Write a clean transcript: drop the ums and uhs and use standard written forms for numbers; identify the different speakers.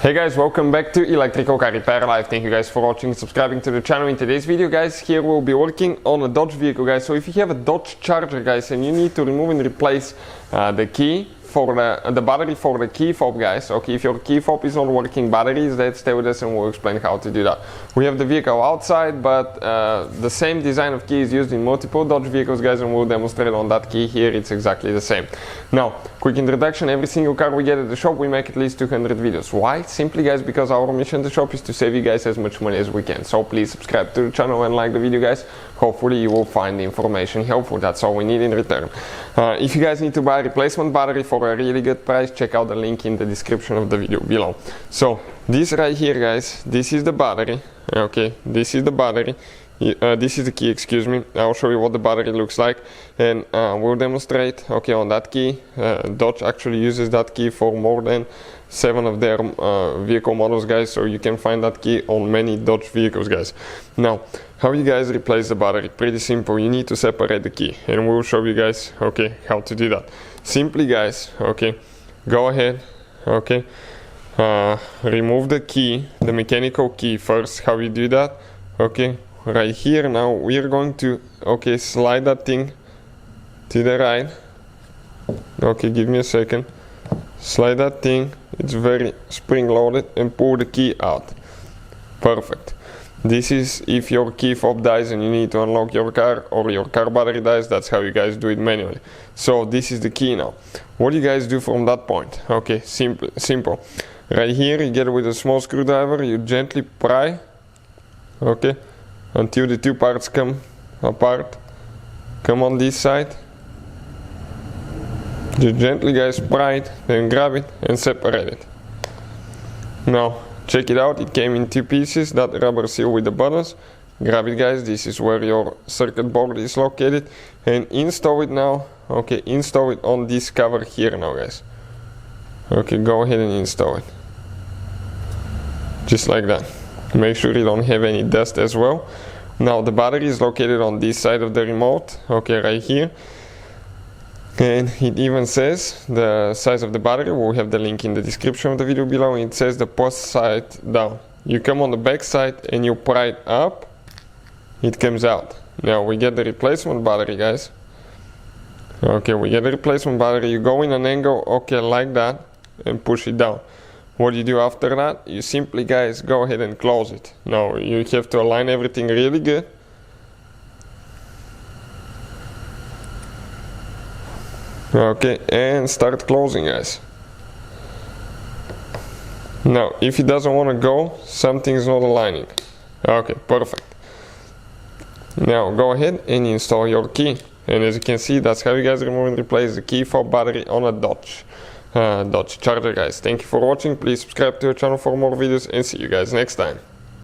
Speaker 1: Hey guys, welcome back to Electrical Car Repair Live. Thank you guys for watching and subscribing to the channel. In today's video guys, here we'll be working on a Dodge vehicle guys. So if you have a Dodge Charger guys and you need to remove and replace the key for the battery for the key fob guys. Okay, if your key fob is not working batteries, then stay with us and we'll explain how to do that. We have the vehicle outside, but the same design of key is used in multiple Dodge vehicles guys, and we'll demonstrate on that key here. It's exactly the same. Now, quick introduction, every single car we get at the shop we make at least 200 videos. Why? Simply guys, because our mission at the shop is to save you guys as much money as we can. So please subscribe to the channel and like the video guys. Hopefully you will find the information helpful. That's all we need in return. If you guys need to buy a replacement battery for a really good price, check out the link in the description of the video below. So this right here guys, this is the battery. Okay, this is the battery. This is the key, excuse me. I'll show you what the battery looks like, and we'll demonstrate. Okay, on that key, Dodge actually uses that key for more than 7 of their vehicle models guys, so you can find that key on many Dodge vehicles guys. Now, how you guys replace the battery? Pretty simple. You need to separate the key, and we'll show you guys okay how to do that. Simply guys, okay, go ahead, okay, remove the key, the mechanical key first. How you do that? Okay, right here now we're going to okay slide that thing to the right. Okay, give me a second. Slide that thing, it's very spring loaded, and pull the key out. Perfect. This is if your key fob dies and you need to unlock your car, or your car battery dies. That's how you guys do it manually. So this is the key now. What do you guys do from that point? Okay, simple. Right here you get it with a small screwdriver, you gently pry, okay, until the two parts come apart. Come on this side. Just gently guys pry it, then grab it and separate it. Now check it out, it came in 2 pieces, that rubber seal with the buttons. Grab it guys, this is where your circuit board is located, and install it now. Okay, install it on this cover here now guys. Okay, go ahead and install it. Just like that. Make sure you don't have any dust as well. Now the battery is located on this side of the remote, okay, right here. And it even says the size of the battery. We'll have the link in the description of the video below. It says the post side down. You come on the back side and you pry it up, it comes out. Now we get the replacement battery guys. Okay, we get the replacement battery. You go in an angle, okay, like that, and push it down. What you do after that, you simply guys go ahead and close it. Now you have to align everything really good. Okay, and start closing guys. Now if it doesn't want to go, something's not aligning. Okay, perfect. Now go ahead and install your key, and as you can see, that's how you guys remove and replace the key fob battery on a Dodge Charger guys. Thank you for watching. Please subscribe to the channel for more videos, and see you guys next time.